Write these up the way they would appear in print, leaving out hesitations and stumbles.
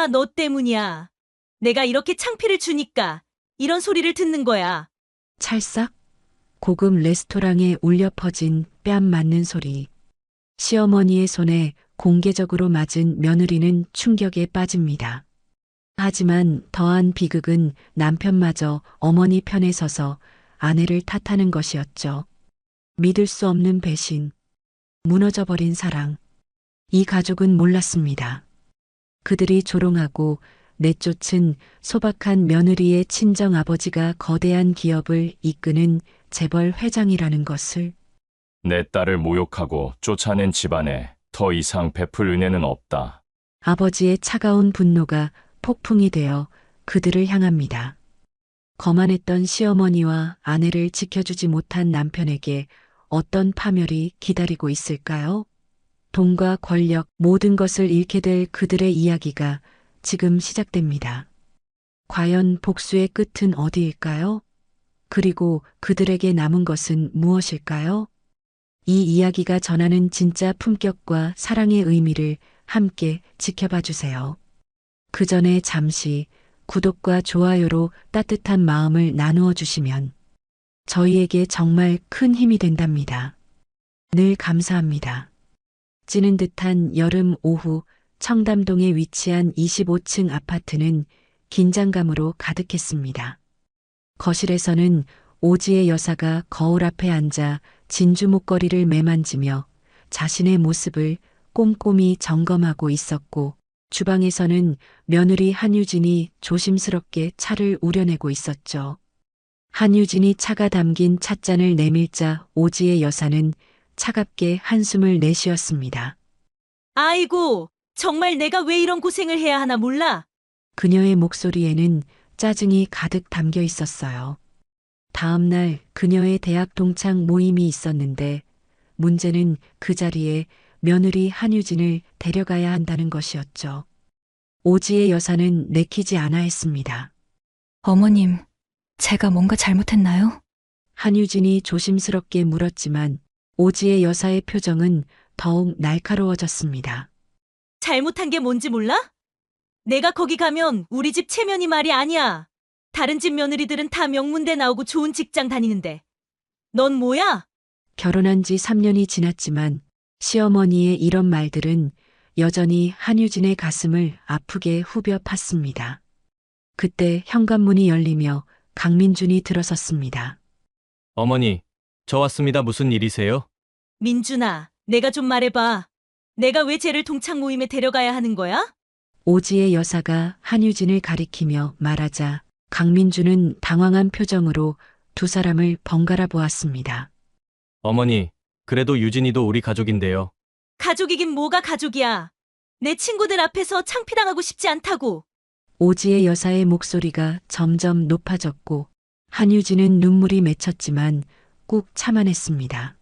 다 너 때문이야. 내가 이렇게 창피를 주니까 이런 소리를 듣는 거야. 찰싹 고급 레스토랑에 울려 퍼진 뺨 맞는 소리. 시어머니의 손에 공개적으로 맞은 며느리는 충격에 빠집니다. 하지만 더한 비극은 남편마저 어머니 편에 서서 아내를 탓하는 것이었죠. 믿을 수 없는 배신, 무너져버린 사랑. 이 가족은 몰랐습니다. 그들이 조롱하고 내쫓은 소박한 며느리의 친정 아버지가 거대한 기업을 이끄는 재벌 회장이라는 것을. 내 딸을 모욕하고 쫓아낸 집안에 더 이상 베풀 은혜는 없다. 아버지의 차가운 분노가 폭풍이 되어 그들을 향합니다. 거만했던 시어머니와 아내를 지켜주지 못한 남편에게 어떤 파멸이 기다리고 있을까요? 돈과 권력, 모든 것을 잃게 될 그들의 이야기가 지금 시작됩니다. 과연 복수의 끝은 어디일까요? 그리고 그들에게 남은 것은 무엇일까요? 이 이야기가 전하는 진짜 품격과 사랑의 의미를 함께 지켜봐 주세요. 그 전에 잠시 구독과 좋아요로 따뜻한 마음을 나누어 주시면 저희에게 정말 큰 힘이 된답니다. 늘 감사합니다. 찌는 듯한 여름 오후 청담동에 위치한 25층 아파트는 긴장감으로 가득했습니다. 거실에서는 오지의 여사가 거울 앞에 앉아 진주 목걸이를 매만지며 자신의 모습을 꼼꼼히 점검하고 있었고, 주방에서는 며느리 한유진이 조심스럽게 차를 우려내고 있었죠. 한유진이 차가 담긴 찻잔을 내밀자 오지의 여사는 차갑게 한숨을 내쉬었습니다. 아이고, 정말 내가 왜 이런 고생을 해야 하나 몰라? 그녀의 목소리에는 짜증이 가득 담겨 있었어요. 다음 날 그녀의 대학 동창 모임이 있었는데 문제는 그 자리에 며느리 한유진을 데려가야 한다는 것이었죠. 오지의 여사는 내키지 않아 했습니다. 어머님, 제가 뭔가 잘못했나요? 한유진이 조심스럽게 물었지만 오지의 여사의 표정은 더욱 날카로워졌습니다. 잘못한 게 뭔지 몰라? 내가 거기 가면 우리 집 체면이 말이 아니야. 다른 집 며느리들은 다 명문대 나오고 좋은 직장 다니는데. 넌 뭐야? 결혼한 지 3년이 지났지만 시어머니의 이런 말들은 여전히 한유진의 가슴을 아프게 후벼 팠습니다. 그때 현관문이 열리며 강민준이 들어섰습니다. 어머니, 저 왔습니다. 무슨 일이세요? 민준아, 내가 좀 말해봐. 내가 왜 쟤를 동창 모임에 데려가야 하는 거야? 오지의 여사가 한유진을 가리키며 말하자 강민준은 당황한 표정으로 두 사람을 번갈아 보았습니다. 어머니, 그래도 유진이도 우리 가족인데요. 가족이긴 뭐가 가족이야. 내 친구들 앞에서 창피당하고 싶지 않다고. 오지의 여사의 목소리가 점점 높아졌고 한유진은 눈물이 맺혔지만 꾹 참아냈습니다.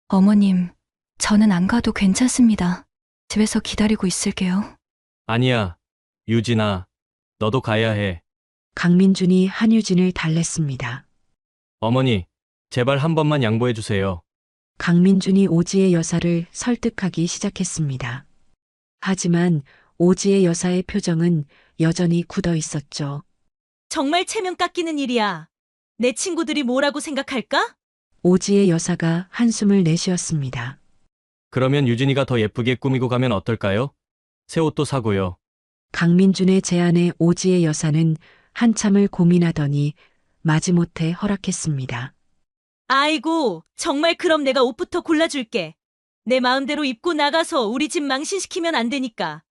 어머님, 저는 안 가도 괜찮습니다. 집에서 기다리고 있을게요. 아니야, 유진아, 너도 가야 해. 강민준이 한유진을 달랬습니다. 어머니, 제발 한 번만 양보해 주세요. 강민준이 오지의 여사를 설득하기 시작했습니다. 하지만 오지의 여사의 표정은 여전히 굳어 있었죠. 정말 체면 깎이는 일이야. 내 친구들이 뭐라고 생각할까? 오지의 여사가 한숨을 내쉬었습니다. 그러면 유진이가 더 예쁘게 꾸미고 가면 어떨까요? 새 옷도 사고요. 강민준의 제안에 오지의 여사는 한참을 고민하더니 마지못해 허락했습니다. 아이고, 정말 그럼 내가 옷부터 골라줄게. 내 마음대로 입고 나가서 우리 집 망신시키면 안 되니까.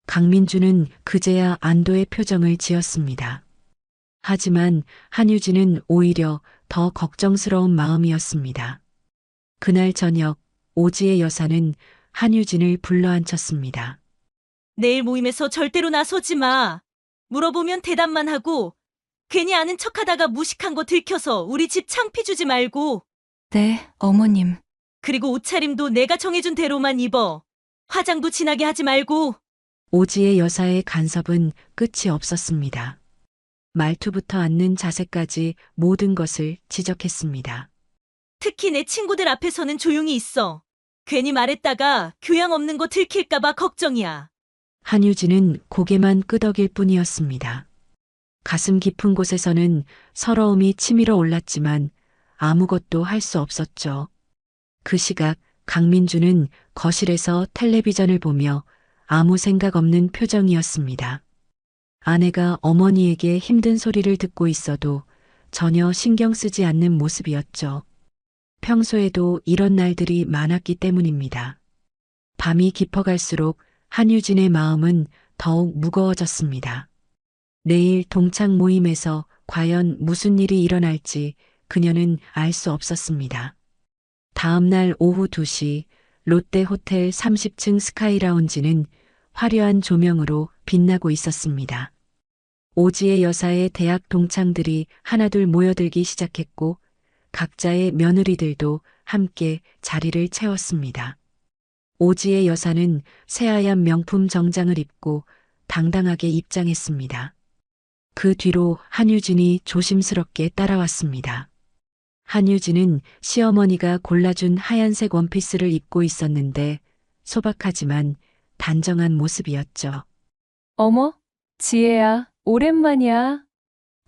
강민준은 그제야 안도의 표정을 지었습니다. 하지만 한유진은 오히려 더 걱정스러운 마음이었습니다. 그날 저녁 오지의 여사는 한유진을 불러앉혔습니다. 내일 모임에서 절대로 나서지 마. 물어보면 대답만 하고 괜히 아는 척하다가 무식한 거 들켜서 우리 집 창피 주지 말고. 네, 어머님. 그리고 옷차림도 내가 정해준 대로만 입어. 화장도 진하게 하지 말고. 오지의 여사의 간섭은 끝이 없었습니다. 말투부터 앉는 자세까지 모든 것을 지적했습니다. 특히 내 친구들 앞에서는 조용히 있어. 괜히 말했다가 교양 없는 거 들킬까봐 걱정이야. 한유진은 고개만 끄덕일 뿐이었습니다. 가슴 깊은 곳에서는 서러움이 치밀어 올랐지만 아무것도 할 수 없었죠. 그 시각 강민주는 거실에서 텔레비전을 보며 아무 생각 없는 표정이었습니다. 아내가 어머니에게 힘든 소리를 듣고 있어도 전혀 신경 쓰지 않는 모습이었죠. 평소에도 이런 날들이 많았기 때문입니다. 밤이 깊어갈수록 한유진의 마음은 더욱 무거워졌습니다. 내일 동창 모임에서 과연 무슨 일이 일어날지 그녀는 알 수 없었습니다. 다음 날 오후 2시 롯데 호텔 30층 스카이라운지는 화려한 조명으로 빛나고 있었습니다. 오지의 여사의 대학 동창들이 하나둘 모여들기 시작했고 각자의 며느리들도 함께 자리를 채웠습니다. 오지의 여사는 새하얀 명품 정장을 입고 당당하게 입장했습니다. 그 뒤로 한유진이 조심스럽게 따라왔습니다. 한유진은 시어머니가 골라준 하얀색 원피스를 입고 있었는데 소박하지만 단정한 모습이었죠. 어머, 지혜야, 오랜만이야.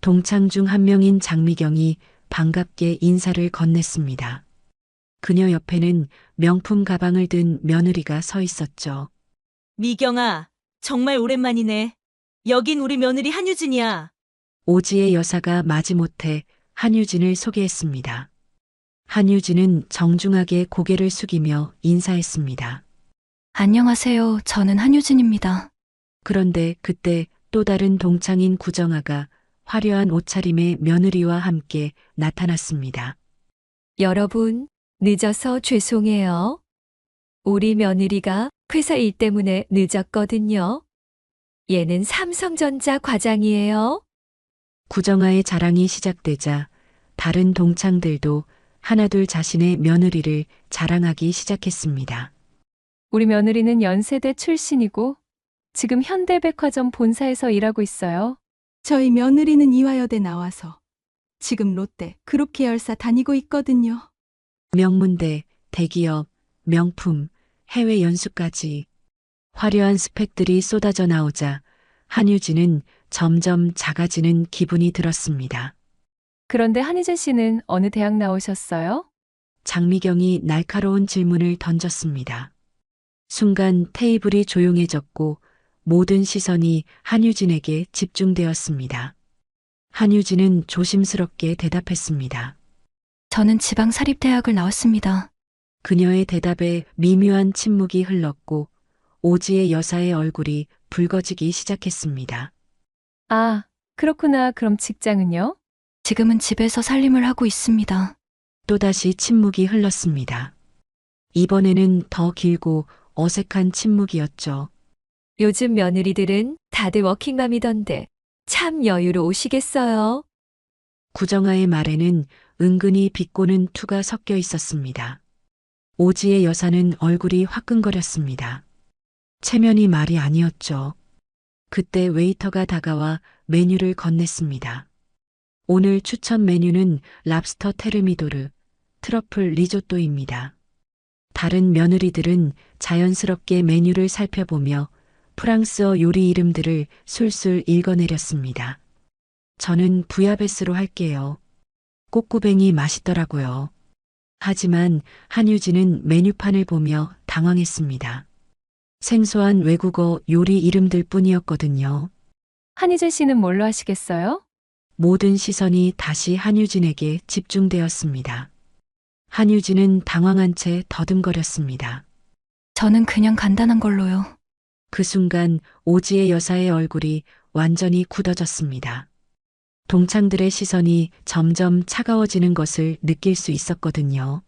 동창 중 한 명인 장미경이 반갑게 인사를 건넸습니다. 그녀 옆에는 명품 가방을 든 며느리가 서 있었죠. 미경아, 정말 오랜만이네. 여긴 우리 며느리 한유진이야. 오지의 여사가 마지못해 한유진을 소개했습니다. 한유진은 정중하게 고개를 숙이며 인사했습니다. 안녕하세요. 저는 한유진입니다. 그런데 그때 또 다른 동창인 구정아가 화려한 옷차림의 며느리와 함께 나타났습니다. 여러분, 늦어서 죄송해요. 우리 며느리가 회사 일 때문에 늦었거든요. 얘는 삼성전자 과장이에요. 구정아의 자랑이 시작되자 다른 동창들도 하나둘 자신의 며느리를 자랑하기 시작했습니다. 우리 며느리는 연세대 출신이고 지금 현대백화점 본사에서 일하고 있어요. 저희 며느리는 이화여대 나와서 지금 롯데 그룹 계열사 다니고 있거든요. 명문대, 대기업, 명품, 해외 연수까지 화려한 스펙들이 쏟아져 나오자 한유진은 점점 작아지는 기분이 들었습니다. 그런데 한희진 씨는 어느 대학 나오셨어요? 장미경이 날카로운 질문을 던졌습니다. 순간 테이블이 조용해졌고 모든 시선이 한유진에게 집중되었습니다. 한유진은 조심스럽게 대답했습니다. 저는 지방사립대학을 나왔습니다. 그녀의 대답에 미묘한 침묵이 흘렀고 오지의 여사의 얼굴이 붉어지기 시작했습니다. 아, 그렇구나. 그럼 직장은요? 지금은 집에서 살림을 하고 있습니다. 또다시 침묵이 흘렀습니다. 이번에는 더 길고 어색한 침묵이었죠. 요즘 며느리들은 다들 워킹맘이던데 참 여유로우시겠어요. 구정아의 말에는 은근히 비꼬는 투가 섞여 있었습니다. 오지의 여사는 얼굴이 화끈거렸습니다. 체면이 말이 아니었죠. 그때 웨이터가 다가와 메뉴를 건넸습니다. 오늘 추천 메뉴는 랍스터 테르미도르, 트러플 리조또입니다. 다른 며느리들은 자연스럽게 메뉴를 살펴보며 프랑스어 요리 이름들을 술술 읽어내렸습니다. 저는 부야베스로 할게요. 꼬꾸뱅이 맛있더라고요. 하지만 한유진은 메뉴판을 보며 당황했습니다. 생소한 외국어 요리 이름들 뿐이었거든요. 한희진 씨는 뭘로 하시겠어요? 모든 시선이 다시 한유진에게 집중되었습니다. 한유진은 당황한 채 더듬거렸습니다. 저는 그냥 간단한 걸로요. 그 순간 오지의 여사의 얼굴이 완전히 굳어졌습니다. 동창들의 시선이 점점 차가워지는 것을 느낄 수 있었거든요.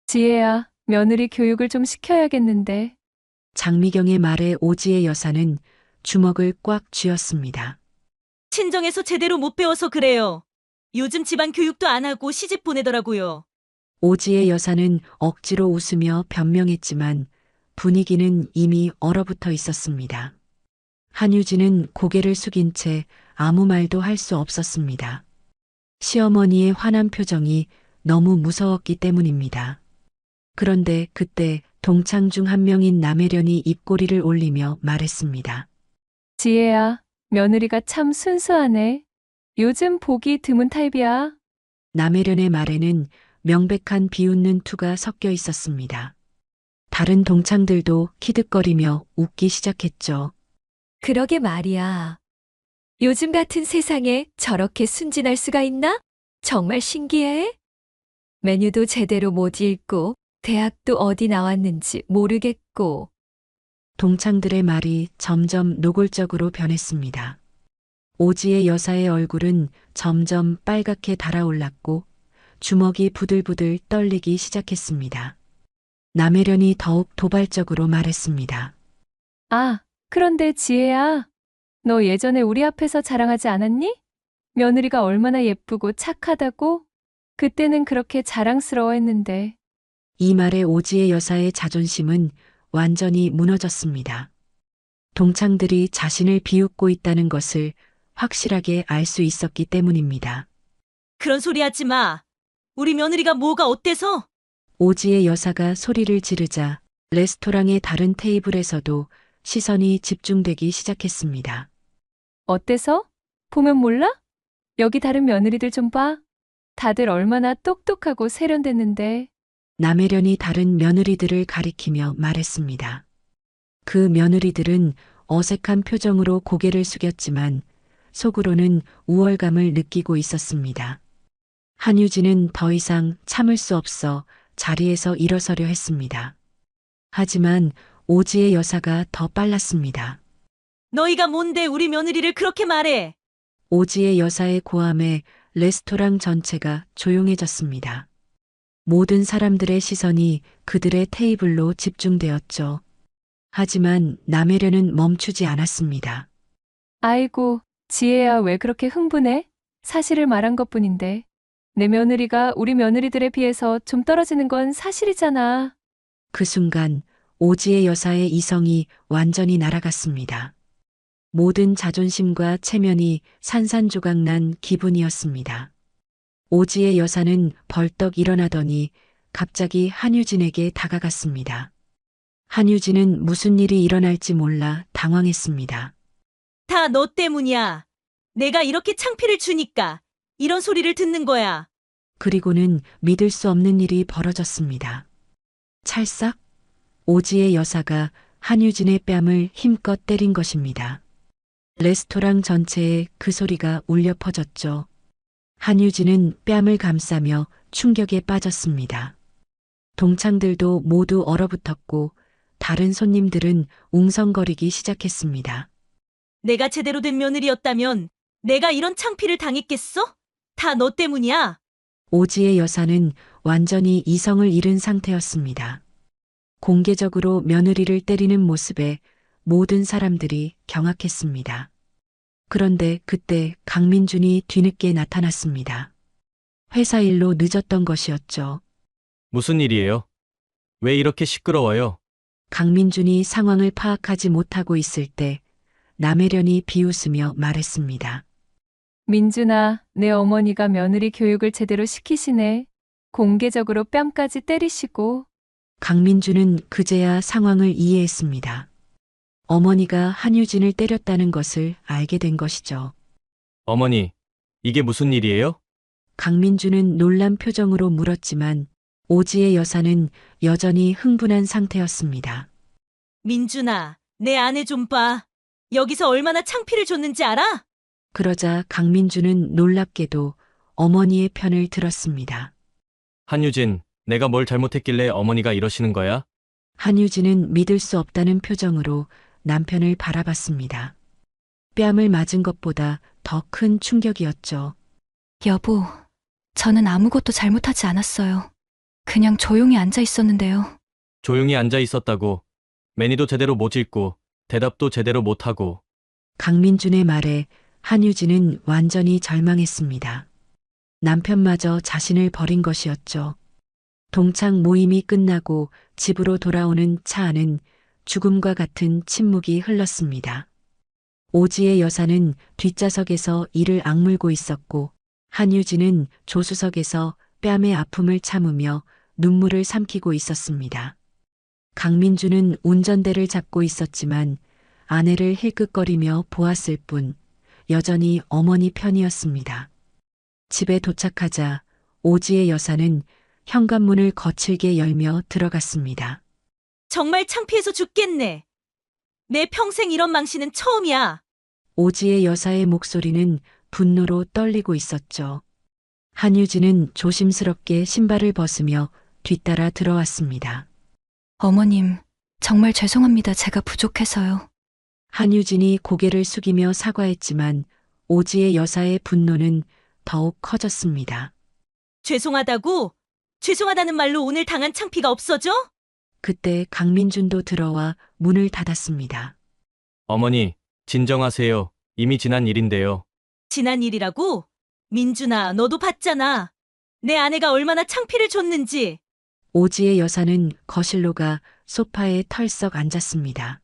지혜야, 며느리 교육을 좀 시켜야겠는데. 장미경의 말에 오지의 여사는 주먹을 꽉 쥐었습니다. 친정에서 제대로 못 배워서 그래요. 요즘 집안 교육도 안 하고 시집 보내더라고요. 오지의 여사는 억지로 웃으며 변명했지만 분위기는 이미 얼어붙어 있었습니다. 한유진은 고개를 숙인 채 아무 말도 할 수 없었습니다. 시어머니의 환한 표정이 너무 무서웠기 때문입니다. 그런데 그때 동창 중 한 명인 남혜련이 입꼬리를 올리며 말했습니다. 지혜야, 며느리가 참 순수하네. 요즘 보기 드문 타입이야. 남혜련의 말에는 명백한 비웃는 투가 섞여 있었습니다. 다른 동창들도 키득거리며 웃기 시작했죠. 그러게 말이야. 요즘 같은 세상에 저렇게 순진할 수가 있나? 정말 신기해. 메뉴도 제대로 못 읽고, 대학도 어디 나왔는지 모르겠고. 동창들의 말이 점점 노골적으로 변했습니다. 오지의 여사의 얼굴은 점점 빨갛게 달아올랐고 주먹이 부들부들 떨리기 시작했습니다. 남혜련이 더욱 도발적으로 말했습니다. 아, 그런데 지혜야, 너 예전에 우리 앞에서 자랑하지 않았니? 며느리가 얼마나 예쁘고 착하다고? 그때는 그렇게 자랑스러워했는데. 이 말에 오지의 여사의 자존심은 완전히 무너졌습니다. 동창들이 자신을 비웃고 있다는 것을 확실하게 알 수 있었기 때문입니다. 그런 소리 하지 마. 우리 며느리가 뭐가 어때서? 오지의 여사가 소리를 지르자 레스토랑의 다른 테이블에서도 시선이 집중되기 시작했습니다. 어때서? 보면 몰라? 여기 다른 며느리들 좀 봐. 다들 얼마나 똑똑하고 세련됐는데. 남혜련이 다른 며느리들을 가리키며 말했습니다. 그 며느리들은 어색한 표정으로 고개를 숙였지만 속으로는 우월감을 느끼고 있었습니다. 한유진은 더 이상 참을 수 없어 자리에서 일어서려 했습니다. 하지만 오지의 여사가 더 빨랐습니다. 너희가 뭔데 우리 며느리를 그렇게 말해? 오지의 여사의 고함에 레스토랑 전체가 조용해졌습니다. 모든 사람들의 시선이 그들의 테이블로 집중되었죠. 하지만 남혜련은 멈추지 않았습니다. 아이고, 지혜야, 왜 그렇게 흥분해? 사실을 말한 것뿐인데. 내 며느리가 우리 며느리들에 비해서 좀 떨어지는 건 사실이잖아. 그 순간 오지의 여사의 이성이 완전히 날아갔습니다. 모든 자존심과 체면이 산산조각난 기분이었습니다. 오지의 여사는 벌떡 일어나더니 갑자기 한유진에게 다가갔습니다. 한유진은 무슨 일이 일어날지 몰라 당황했습니다. 다 너 때문이야. 내가 이렇게 창피를 주니까 이런 소리를 듣는 거야. 그리고는 믿을 수 없는 일이 벌어졌습니다. 찰싹 오지의 여사가 한유진의 뺨을 힘껏 때린 것입니다. 레스토랑 전체에 그 소리가 울려 퍼졌죠. 한유진은 뺨을 감싸며 충격에 빠졌습니다. 동창들도 모두 얼어붙었고 다른 손님들은 웅성거리기 시작했습니다. 내가 제대로 된 며느리였다면 내가 이런 창피를 당했겠어? 다 너 때문이야. 오지의 여사는 완전히 이성을 잃은 상태였습니다. 공개적으로 며느리를 때리는 모습에 모든 사람들이 경악했습니다. 그런데 그때 강민준이 뒤늦게 나타났습니다. 회사 일로 늦었던 것이었죠. 무슨 일이에요? 왜 이렇게 시끄러워요? 강민준이 상황을 파악하지 못하고 있을 때 남혜련이 비웃으며 말했습니다. 민준아, 내 어머니가 며느리 교육을 제대로 시키시네. 공개적으로 뺨까지 때리시고. 강민준은 그제야 상황을 이해했습니다. 어머니가 한유진을 때렸다는 것을 알게 된 것이죠. 어머니, 이게 무슨 일이에요? 강민준은 놀란 표정으로 물었지만 오지의 여사는 여전히 흥분한 상태였습니다. 민준아, 내 아내 좀 봐. 여기서 얼마나 창피를 줬는지 알아? 그러자 강민준은 놀랍게도 어머니의 편을 들었습니다. 한유진, 내가 뭘 잘못했길래 어머니가 이러시는 거야? 한유진은 믿을 수 없다는 표정으로 남편을 바라봤습니다. 뺨을 맞은 것보다 더 큰 충격이었죠. 여보, 저는 아무것도 잘못하지 않았어요. 그냥 조용히 앉아 있었는데요. 조용히 앉아 있었다고. 매니도 제대로 못 읽고 대답도 제대로 못하고. 강민준의 말에 한유진은 완전히 절망했습니다. 남편마저 자신을 버린 것이었죠. 동창 모임이 끝나고 집으로 돌아오는 차 안은 죽음과 같은 침묵이 흘렀습니다. 오지의 여사는 뒷좌석에서 이를 악물고 있었고 한유진은 조수석에서 뺨의 아픔을 참으며 눈물을 삼키고 있었습니다. 강민주는 운전대를 잡고 있었지만 아내를 힐끗거리며 보았을 뿐 여전히 어머니 편이었습니다. 집에 도착하자 오지의 여사는 현관문을 거칠게 열며 들어갔습니다. 정말 창피해서 죽겠네. 내 평생 이런 망신은 처음이야. 오지의 여사의 목소리는 분노로 떨리고 있었죠. 한유진은 조심스럽게 신발을 벗으며 뒤따라 들어왔습니다. 어머님, 정말 죄송합니다. 제가 부족해서요. 한유진이 고개를 숙이며 사과했지만 오지의 여사의 분노는 더욱 커졌습니다. 죄송하다고? 죄송하다는 말로 오늘 당한 창피가 없어져? 그때 강민준도 들어와 문을 닫았습니다. 어머니, 진정하세요. 이미 지난 일인데요. 지난 일이라고? 민준아, 너도 봤잖아. 내 아내가 얼마나 창피를 줬는지. 오지의 여사는 거실로 가 소파에 털썩 앉았습니다.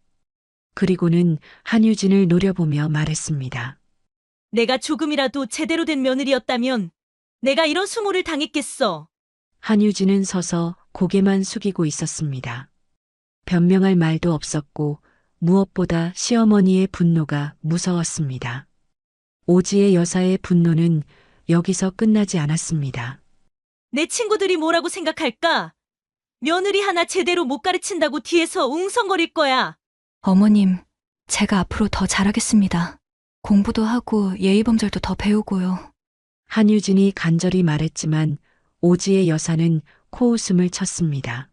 그리고는 한유진을 노려보며 말했습니다. 내가 조금이라도 제대로 된 며느리였다면 내가 이런 수모를 당했겠어. 한유진은 서서 고개만 숙이고 있었습니다. 변명할 말도 없었고 무엇보다 시어머니의 분노가 무서웠습니다. 오지의 여사의 분노는 여기서 끝나지 않았습니다. 내 친구들이 뭐라고 생각할까? 며느리 하나 제대로 못 가르친다고 뒤에서 웅성거릴 거야. 어머님, 제가 앞으로 더 잘하겠습니다. 공부도 하고 예의범절도 더 배우고요. 한유진이 간절히 말했지만 오지의 여사는 코웃음을 쳤습니다.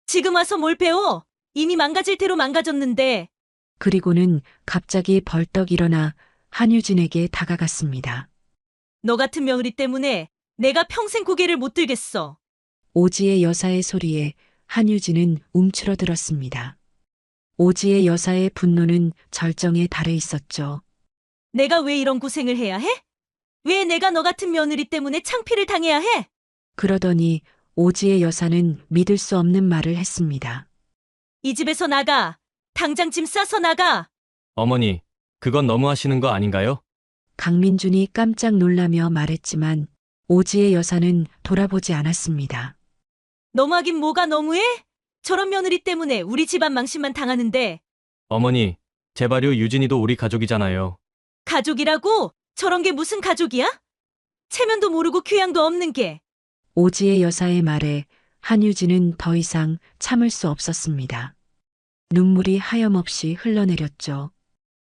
지금 와서 뭘 배워? 이미 망가질 대로 망가졌는데. 그리고는 갑자기 벌떡 일어나 한유진에게 다가갔습니다. 너 같은 며느리 때문에 내가 평생 고개를 못 들겠어. 오지의 여사의 소리에 한유진은 움츠러들었습니다. 오지의 여사의 분노는 절정에 달해 있었죠. 내가 왜 이런 고생을 해야 해? 왜 내가 너 같은 며느리 때문에 창피를 당해야 해? 그러더니 오지의 여사는 믿을 수 없는 말을 했습니다. 이 집에서 나가. 당장 짐 싸서 나가. 어머니, 그건 너무 하시는 거 아닌가요? 강민준이 깜짝 놀라며 말했지만 오지의 여사는 돌아보지 않았습니다. 너무하긴 뭐가 너무해? 저런 며느리 때문에 우리 집안 망신만 당하는데. 어머니, 제발요. 유진이도 우리 가족이잖아요. 가족이라고? 저런 게 무슨 가족이야? 체면도 모르고 교양도 없는 게. 오지의 여사의 말에 한유진은 더 이상 참을 수 없었습니다. 눈물이 하염없이 흘러내렸죠.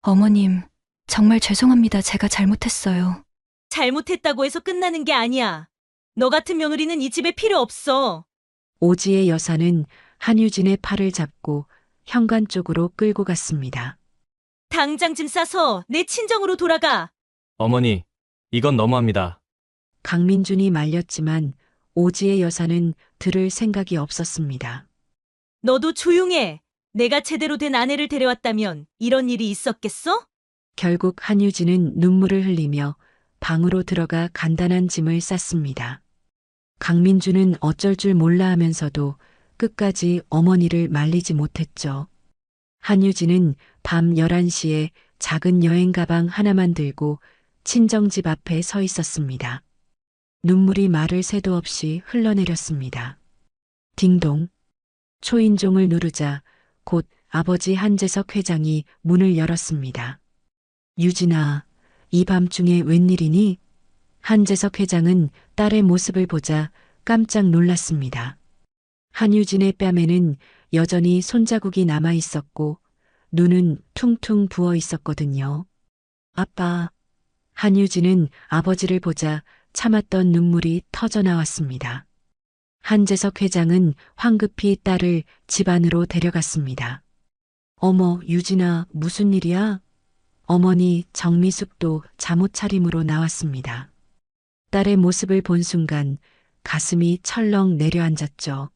어머님, 정말 죄송합니다. 제가 잘못했어요. 잘못했다고 해서 끝나는 게 아니야. 너 같은 며느리는 이 집에 필요 없어. 오지의 여사는 한유진의 팔을 잡고 현관 쪽으로 끌고 갔습니다. 당장 짐 싸서 내 친정으로 돌아가. 어머니, 이건 너무합니다. 강민준이 말렸지만 오지의 여사는 들을 생각이 없었습니다. 너도 조용해. 내가 제대로 된 아내를 데려왔다면 이런 일이 있었겠어? 결국 한유진은 눈물을 흘리며 방으로 들어가 간단한 짐을 쌌습니다. 강민준은 어쩔 줄 몰라 하면서도 끝까지 어머니를 말리지 못했죠. 한유진은 밤 11시에 작은 여행 가방 하나만 들고 친정집 앞에 서 있었습니다. 눈물이 마를 새도 없이 흘러내렸습니다. 딩동. 초인종을 누르자 곧 아버지 한재석 회장이 문을 열었습니다. 유진아, 이 밤중에 웬일이니? 한재석 회장은 딸의 모습을 보자 깜짝 놀랐습니다. 한유진의 뺨에는 여전히 손자국이 남아 있었고 눈은 퉁퉁 부어 있었거든요. 아빠. 한유진은 아버지를 보자 참았던 눈물이 터져 나왔습니다. 한재석 회장은 황급히 딸을 집 안으로 데려갔습니다. 어머, 유진아, 무슨 일이야? 어머니 정미숙도 잠옷 차림으로 나왔습니다. 딸의 모습을 본 순간 가슴이 철렁 내려앉았죠.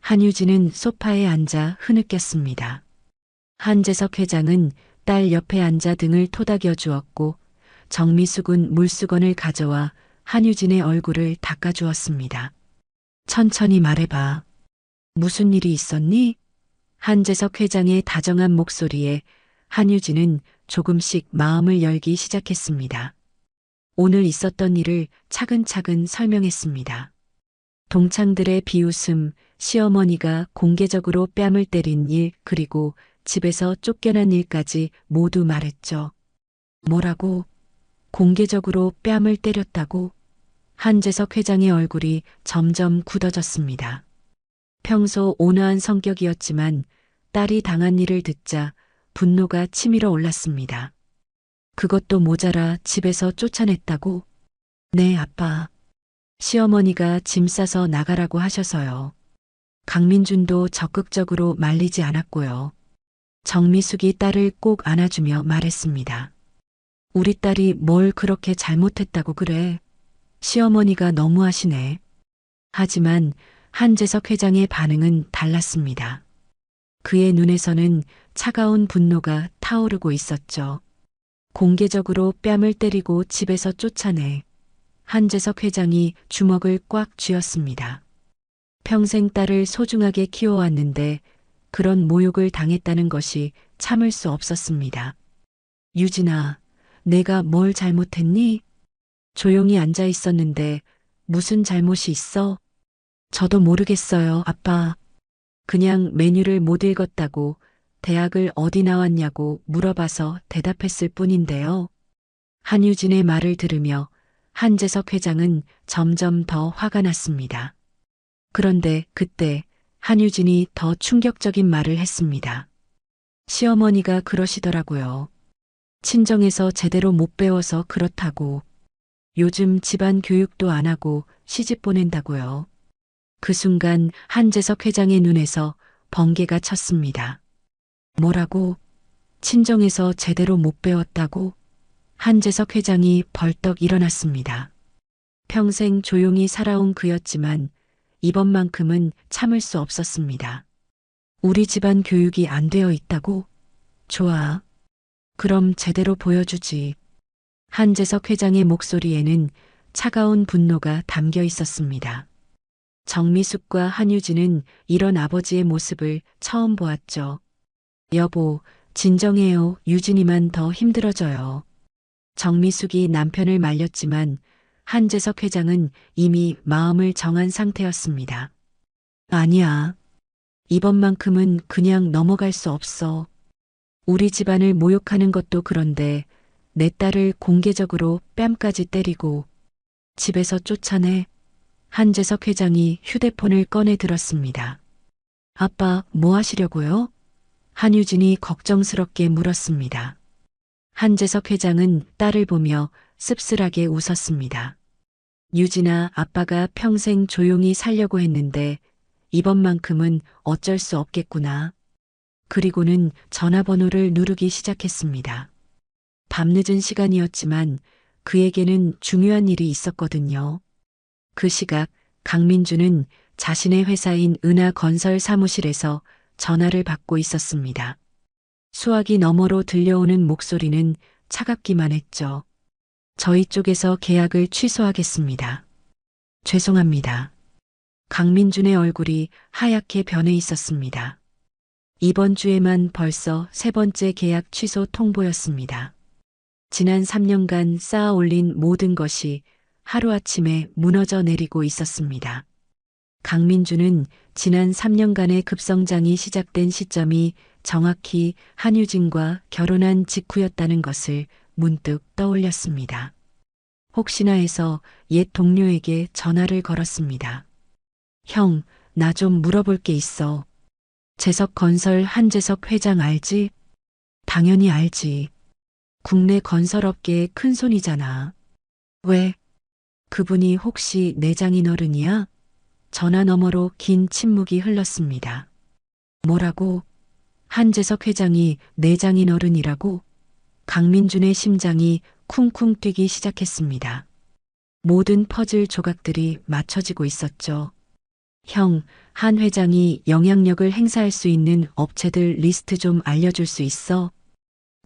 한유진은 소파에 앉아 흐느꼈습니다. 한재석 회장은 딸 옆에 앉아 등을 토닥여 주었고 정미숙은 물수건을 가져와 한유진의 얼굴을 닦아주었습니다. 천천히 말해봐. 무슨 일이 있었니? 한재석 회장의 다정한 목소리에 한유진은 조금씩 마음을 열기 시작했습니다. 오늘 있었던 일을 차근차근 설명했습니다. 동창들의 비웃음, 시어머니가 공개적으로 뺨을 때린 일, 그리고 집에서 쫓겨난 일까지 모두 말했죠. 뭐라고? 공개적으로 뺨을 때렸다고? 한재석 회장의 얼굴이 점점 굳어졌습니다. 평소 온화한 성격이었지만 딸이 당한 일을 듣자 분노가 치밀어 올랐습니다. 그것도 모자라 집에서 쫓아냈다고? 네, 아빠. 시어머니가 짐 싸서 나가라고 하셔서요. 강민준도 적극적으로 말리지 않았고요. 정미숙이 딸을 꼭 안아주며 말했습니다. 우리 딸이 뭘 그렇게 잘못했다고 그래. 시어머니가 너무하시네. 하지만 한재석 회장의 반응은 달랐습니다. 그의 눈에서는 차가운 분노가 타오르고 있었죠. 공개적으로 뺨을 때리고 집에서 쫓아내. 한재석 회장이 주먹을 꽉 쥐었습니다. 평생 딸을 소중하게 키워왔는데 그런 모욕을 당했다는 것이 참을 수 없었습니다. 유진아, 내가 뭘 잘못했니? 조용히 앉아 있었는데 무슨 잘못이 있어? 저도 모르겠어요, 아빠. 그냥 메뉴를 못 읽었다고 대학을 어디 나왔냐고 물어봐서 대답했을 뿐인데요. 한유진의 말을 들으며 한재석 회장은 점점 더 화가 났습니다. 그런데 그때 한유진이 더 충격적인 말을 했습니다. 시어머니가 그러시더라고요. 친정에서 제대로 못 배워서 그렇다고. 요즘 집안 교육도 안 하고 시집 보낸다고요. 그 순간 한재석 회장의 눈에서 번개가 쳤습니다. 뭐라고? 친정에서 제대로 못 배웠다고? 한재석 회장이 벌떡 일어났습니다. 평생 조용히 살아온 그였지만 이번만큼은 참을 수 없었습니다. 우리 집안 교육이 안 되어 있다고? 좋아. 그럼 제대로 보여주지. 한재석 회장의 목소리에는 차가운 분노가 담겨 있었습니다. 정미숙과 한유진은 이런 아버지의 모습을 처음 보았죠. 여보, 진정해요. 유진이만 더 힘들어져요. 정미숙이 남편을 말렸지만 한재석 회장은 이미 마음을 정한 상태였습니다. 아니야. 이번만큼은 그냥 넘어갈 수 없어. 우리 집안을 모욕하는 것도 그런데 내 딸을 공개적으로 뺨까지 때리고 집에서 쫓아내. 한재석 회장이 휴대폰을 꺼내 들었습니다. 아빠, 뭐 하시려고요? 한유진이 걱정스럽게 물었습니다. 한재석 회장은 딸을 보며 씁쓸하게 웃었습니다. 유진아, 아빠가 평생 조용히 살려고 했는데 이번만큼은 어쩔 수 없겠구나. 그리고는 전화번호를 누르기 시작했습니다. 밤늦은 시간이었지만 그에게는 중요한 일이 있었거든요. 그 시각 강민주는 자신의 회사인 은하건설 사무실에서 전화를 받고 있었습니다. 수화기 너머로 들려오는 목소리는 차갑기만 했죠. 저희 쪽에서 계약을 취소하겠습니다. 죄송합니다. 강민준의 얼굴이 하얗게 변해 있었습니다. 이번 주에만 벌써 3번째 계약 취소 통보였습니다. 지난 3년간 쌓아 올린 모든 것이 하루아침에 무너져 내리고 있었습니다. 강민주는 지난 3년간의 급성장이 시작된 시점이 정확히 한유진과 결혼한 직후였다는 것을 문득 떠올렸습니다. 혹시나 해서 옛 동료에게 전화를 걸었습니다. 형, 나 좀 물어볼 게 있어. 재석건설 한재석 회장 알지? 당연히 알지. 국내 건설업계의 큰손이잖아. 왜? 그분이 혹시 내장인 어른이야? 전화 너머로 긴 침묵이 흘렀습니다. 뭐라고? 한재석 회장이 내장인 어른이라고? 강민준의 심장이 쿵쿵 뛰기 시작했습니다. 모든 퍼즐 조각들이 맞춰지고 있었죠. 형, 한 회장이 영향력을 행사할 수 있는 업체들 리스트 좀 알려줄 수 있어?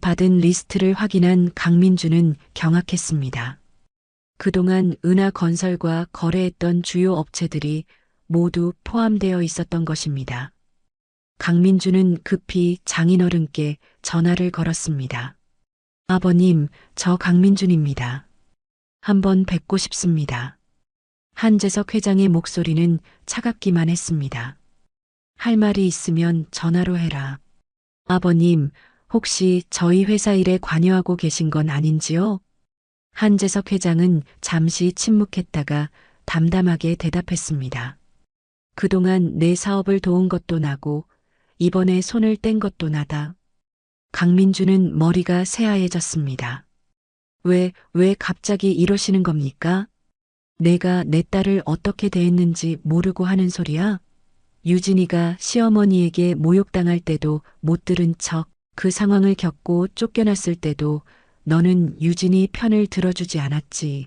받은 리스트를 확인한 강민주는 경악했습니다. 그동안 은하건설과 거래했던 주요 업체들이 모두 포함되어 있었던 것입니다. 강민주는 급히 장인어른께 전화를 걸었습니다. 아버님, 저 강민준입니다. 한번 뵙고 싶습니다. 한재석 회장의 목소리는 차갑기만 했습니다. 할 말이 있으면 전화로 해라. 아버님, 혹시 저희 회사 일에 관여하고 계신 건 아닌지요? 한재석 회장은 잠시 침묵했다가 담담하게 대답했습니다. 그동안 내 사업을 도운 것도 나고 이번에 손을 뗀 것도 나다. 강민주는 머리가 새하얘졌습니다. 왜 갑자기 이러시는 겁니까? 내가 내 딸을 어떻게 대했는지 모르고 하는 소리야? 유진이가 시어머니에게 모욕당할 때도 못 들은 척 그 상황을 겪고 쫓겨났을 때도 너는 유진이 편을 들어주지 않았지.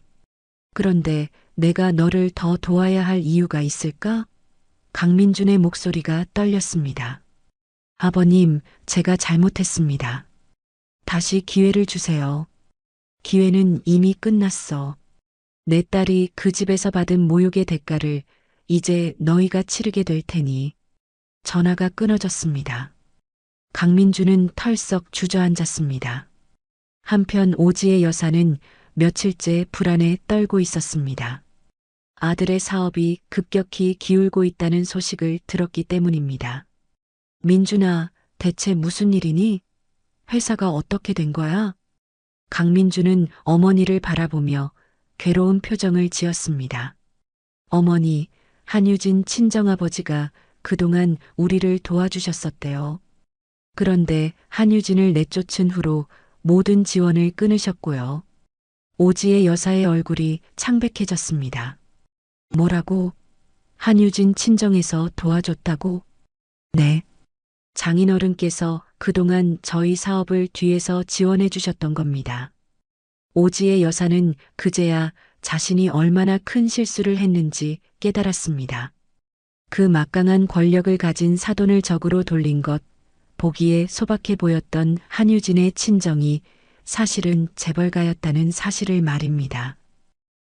그런데 내가 너를 더 도와야 할 이유가 있을까? 강민준의 목소리가 떨렸습니다. 아버님, 제가 잘못했습니다. 다시 기회를 주세요. 기회는 이미 끝났어. 내 딸이 그 집에서 받은 모욕의 대가를 이제 너희가 치르게 될 테니. 전화가 끊어졌습니다. 강민주는 털썩 주저앉았습니다. 한편 오지의 여사는 며칠째 불안에 떨고 있었습니다. 아들의 사업이 급격히 기울고 있다는 소식을 들었기 때문입니다. 민준아, 대체 무슨 일이니? 회사가 어떻게 된 거야? 강민주는 어머니를 바라보며 괴로운 표정을 지었습니다. 어머니, 한유진 친정아버지가 그동안 우리를 도와주셨었대요. 그런데 한유진을 내쫓은 후로 모든 지원을 끊으셨고요. 오지의 여사의 얼굴이 창백해졌습니다. 뭐라고? 한유진 친정에서 도와줬다고? 네. 장인어른께서 그동안 저희 사업을 뒤에서 지원해 주셨던 겁니다. 오지의 여사는 그제야 자신이 얼마나 큰 실수를 했는지 깨달았습니다. 그 막강한 권력을 가진 사돈을 적으로 돌린 것, 보기에 소박해 보였던 한유진의 친정이 사실은 재벌가였다는 사실을 말입니다.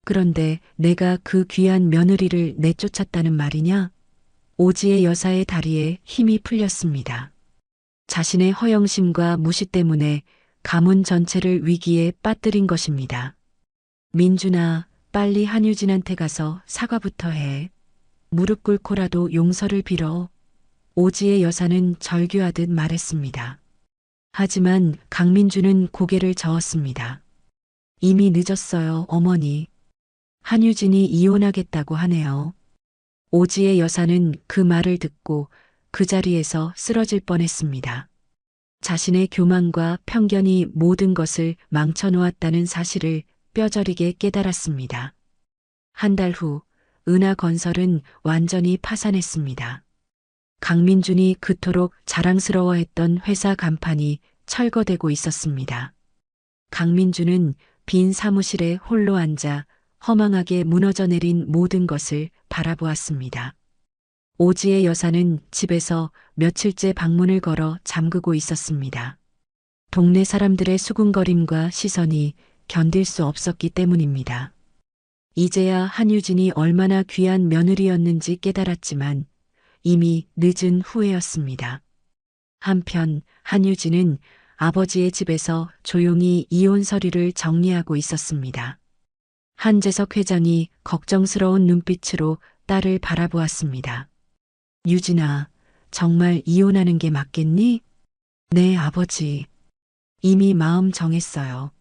그런데 내가 그 귀한 며느리를 내쫓았다는 말이냐? 오지의 여사의 다리에 힘이 풀렸습니다. 자신의 허영심과 무시 때문에 가문 전체를 위기에 빠뜨린 것입니다. 민준아, 빨리 한유진한테 가서 사과부터 해. 무릎 꿇고라도 용서를 빌어. 오지의 여사는 절규하듯 말했습니다. 하지만 강민주는 고개를 저었습니다. 이미 늦었어요, 어머니. 한유진이 이혼하겠다고 하네요. 오지의 여사는 그 말을 듣고 그 자리에서 쓰러질 뻔했습니다. 자신의 교만과 편견이 모든 것을 망쳐놓았다는 사실을 뼈저리게 깨달았습니다. 한 달 후 은하건설은 완전히 파산했습니다. 강민준이 그토록 자랑스러워했던 회사 간판이 철거되고 있었습니다. 강민준은 빈 사무실에 홀로 앉아 허망하게 무너져 내린 모든 것을 바라보았습니다. 오지의 여사는 집에서 며칠째 방문을 걸어 잠그고 있었습니다. 동네 사람들의 수군거림과 시선이 견딜 수 없었기 때문입니다. 이제야 한유진이 얼마나 귀한 며느리였는지 깨달았지만 이미 늦은 후회였습니다. 한편 한유진은 아버지의 집에서 조용히 이혼 서류를 정리하고 있었습니다. 한재석 회장이 걱정스러운 눈빛으로 딸을 바라보았습니다. 유진아, 정말 이혼하는 게 맞겠니? 네, 아버지. 이미 마음 정했어요.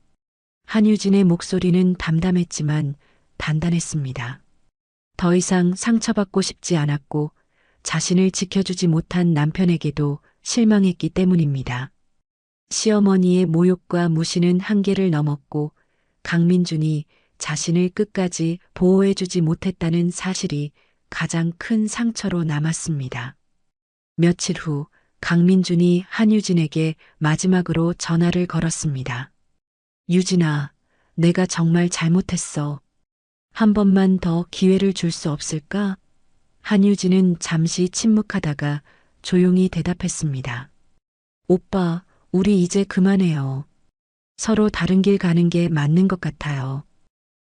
한유진의 목소리는 담담했지만 단단했습니다. 더 이상 상처받고 싶지 않았고 자신을 지켜주지 못한 남편에게도 실망했기 때문입니다. 시어머니의 모욕과 무시는 한계를 넘었고 강민준이 자신을 끝까지 보호해주지 못했다는 사실이 가장 큰 상처로 남았습니다. 며칠 후 강민준이 한유진에게 마지막으로 전화를 걸었습니다. 유진아, 내가 정말 잘못했어. 한 번만 더 기회를 줄 수 없을까? 한유진은 잠시 침묵하다가 조용히 대답했습니다. 오빠, 우리 이제 그만해요. 서로 다른 길 가는 게 맞는 것 같아요.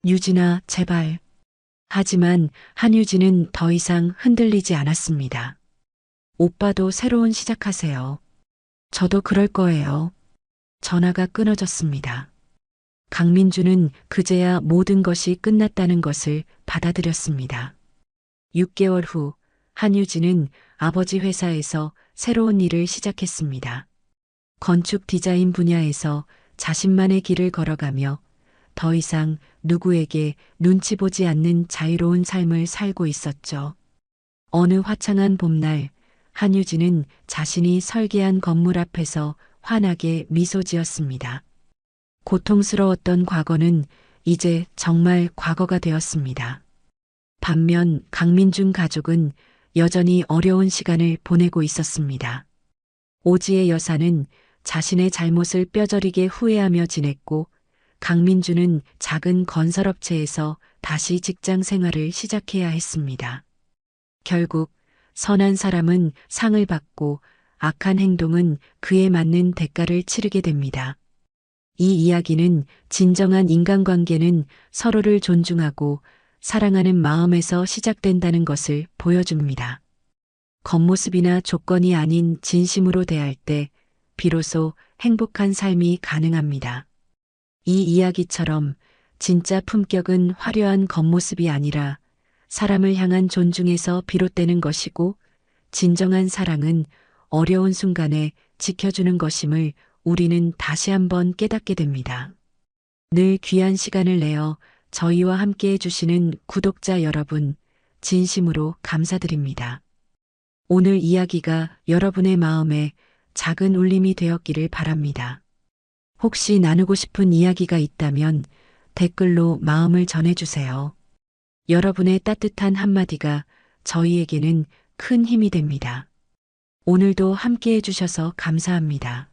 유진아, 제발. 하지만 한유진은 더 이상 흔들리지 않았습니다. 오빠도 새로운 시작하세요. 저도 그럴 거예요. 전화가 끊어졌습니다. 강민주는 그제야 모든 것이 끝났다는 것을 받아들였습니다. 6개월 후 한유진은 아버지 회사에서 새로운 일을 시작했습니다. 건축 디자인 분야에서 자신만의 길을 걸어가며 더 이상 누구에게 눈치 보지 않는 자유로운 삶을 살고 있었죠. 어느 화창한 봄날, 한유진은 자신이 설계한 건물 앞에서 환하게 미소 지었습니다. 고통스러웠던 과거는 이제 정말 과거가 되었습니다. 반면 강민중 가족은 여전히 어려운 시간을 보내고 있었습니다. 오지의 여사는 자신의 잘못을 뼈저리게 후회하며 지냈고, 강민주는 작은 건설업체에서 다시 직장 생활을 시작해야 했습니다. 결국 선한 사람은 상을 받고 악한 행동은 그에 맞는 대가를 치르게 됩니다. 이 이야기는 진정한 인간관계는 서로를 존중하고 사랑하는 마음에서 시작된다는 것을 보여줍니다. 겉모습이나 조건이 아닌 진심으로 대할 때 비로소 행복한 삶이 가능합니다. 이 이야기처럼 진짜 품격은 화려한 겉모습이 아니라 사람을 향한 존중에서 비롯되는 것이고, 진정한 사랑은 어려운 순간에 지켜주는 것임을 우리는 다시 한번 깨닫게 됩니다. 늘 귀한 시간을 내어 저희와 함께 해주시는 구독자 여러분, 진심으로 감사드립니다. 오늘 이야기가 여러분의 마음에 작은 울림이 되었기를 바랍니다. 혹시 나누고 싶은 이야기가 있다면 댓글로 마음을 전해주세요. 여러분의 따뜻한 한마디가 저희에게는 큰 힘이 됩니다. 오늘도 함께 해주셔서 감사합니다.